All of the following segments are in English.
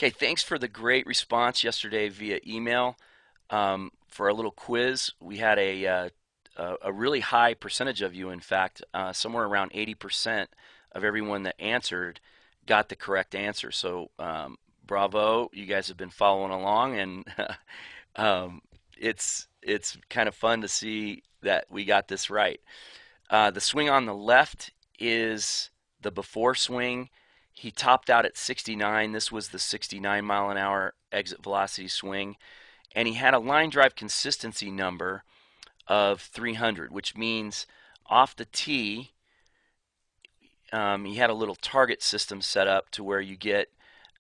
Okay, thanks for the great response yesterday via email. For our little quiz, we had a really high percentage of you, in fact, somewhere around 80% of everyone that answered got the correct answer. So, bravo, you guys have been following along, and um, it's kind of fun to see that we got this right. The swing on the left is the before swing. He topped out at 69. This was the 69-mile-an-hour exit velocity swing. And he had a line drive consistency number of 300, which means off the tee, he had a little target system set up to where you get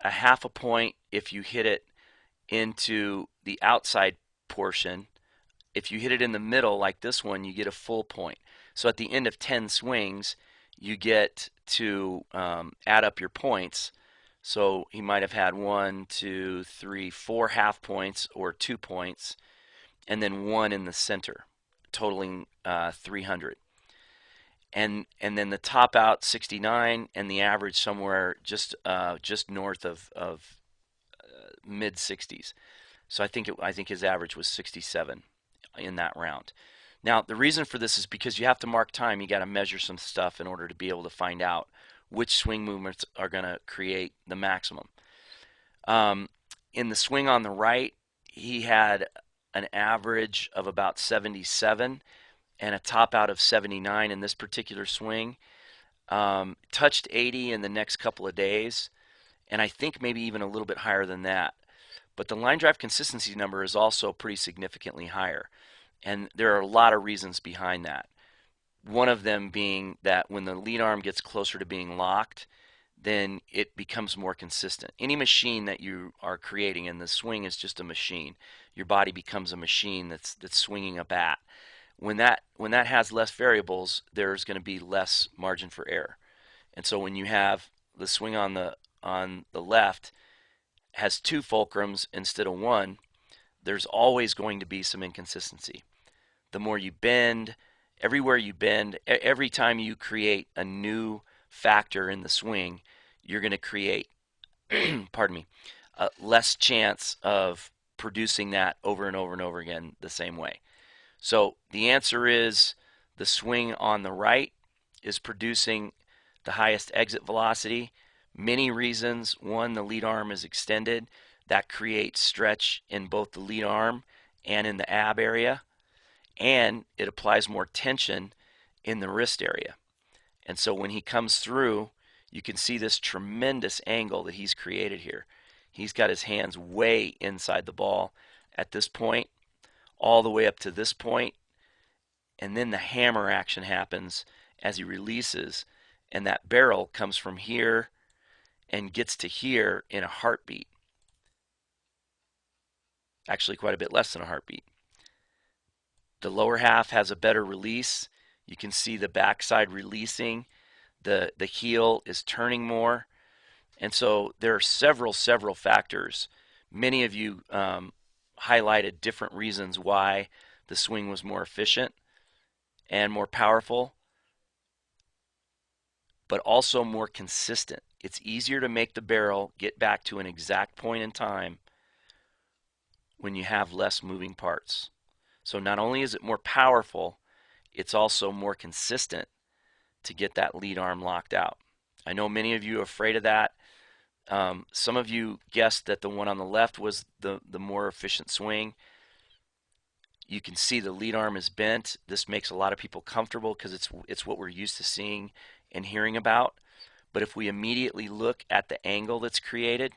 a half a point if you hit it into the outside portion. If you hit it in the middle, like this one, you get a full point. So at the end of 10 swings, you get to add up your points. So he might have had 1, 2, 3, 4 half points or 2 points, and then one in the center, totaling 300. And then the top out 69, and the average somewhere just north of mid 60s. So I think his average was 67 in that round. Now, the reason for this is because you have to mark time. You got to measure some stuff in order to be able to find out which swing movements are going to create the maximum. Um, in the swing on the right, he had an average of about 77 and a top out of 79 in this particular swing. Touched 80 in the next couple of days, and I think maybe even a little bit higher than that. But the line drive consistency number is also pretty significantly higher. And there are a lot of reasons behind that. One of them being that when the lead arm gets closer to being locked, then it becomes more consistent. Any machine that you are creating, and the swing is just a machine, your body becomes a machine that's swinging a bat. When that has less variables, there's going to be less margin for error. And so when you have the swing on the left has two fulcrums instead of one, there's always going to be some inconsistency. The more you bend, everywhere you bend, every time you create a new factor in the swing, you're going to create, pardon me, less chance of producing that over and over and over again the same way. So the answer is the swing on the right is producing the highest exit velocity. Many reasons. One, the lead arm is extended. That creates stretch in both the lead arm and in the ab area, and it applies more tension in the wrist area. And so when he comes through, you can see this tremendous angle that he's created here. He's got his hands way inside the ball at this point, all the way up to this point, and then the hammer action happens as he releases, and that barrel comes from here and gets to here in a heartbeat. Actually, quite a bit less than a heartbeat. The lower half has a better release. You can see the backside releasing. The heel is turning more. And so there are several factors. Many of you highlighted different reasons why the swing was more efficient and more powerful, but also more consistent. It's easier to make the barrel get back to an exact point in time when you have less moving parts. So not only is it more powerful, it's also more consistent to get that lead arm locked out. I know many of you are afraid of that. Some of you guessed that the one on the left was the more efficient swing. You can see the lead arm is bent. This makes a lot of people comfortable because it's what we're used to seeing and hearing about. But if we immediately look at the angle that's created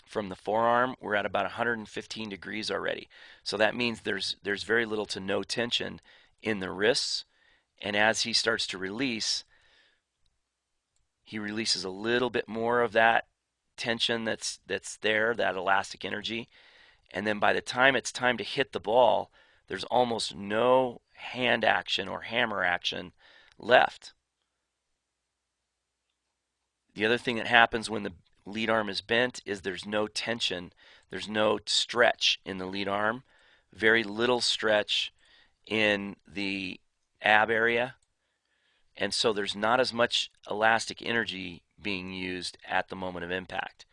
from the forearm, we're at about 115 degrees already. So that means there's very little to no tension in the wrists. And as he starts to release, he releases a little bit more of that tension that's there, that elastic energy. And then by the time it's time to hit the ball, there's almost no hand action or hammer action left. The other thing that happens when the lead arm is bent is there's no tension, there's no stretch in the lead arm, very little stretch in the ab area, and so there's not as much elastic energy being used at the moment of impact.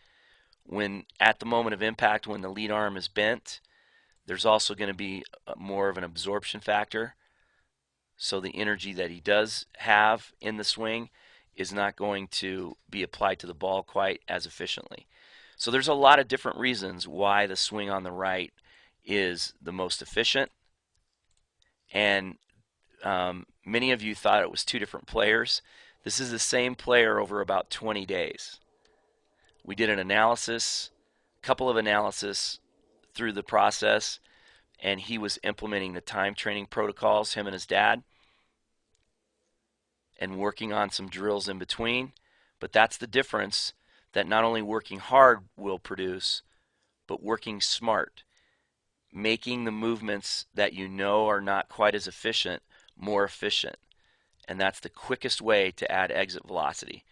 When at the moment of impact, when the lead arm is bent, there's also going to be more of an absorption factor. So the energy that he does have in the swing is not going to be applied to the ball quite as efficiently. So there's a lot of different reasons why the swing on the right is the most efficient. And many of you thought it was two different players. This is the same player over about 20 days. We did an analysis, a couple of analysis through the process, and he was implementing the time training protocols, him and his dad, and working on some drills in between. But that's the difference, that not only working hard will produce, but working smart, making the movements that you know are not quite as efficient more efficient. And that's the quickest way to add exit velocity.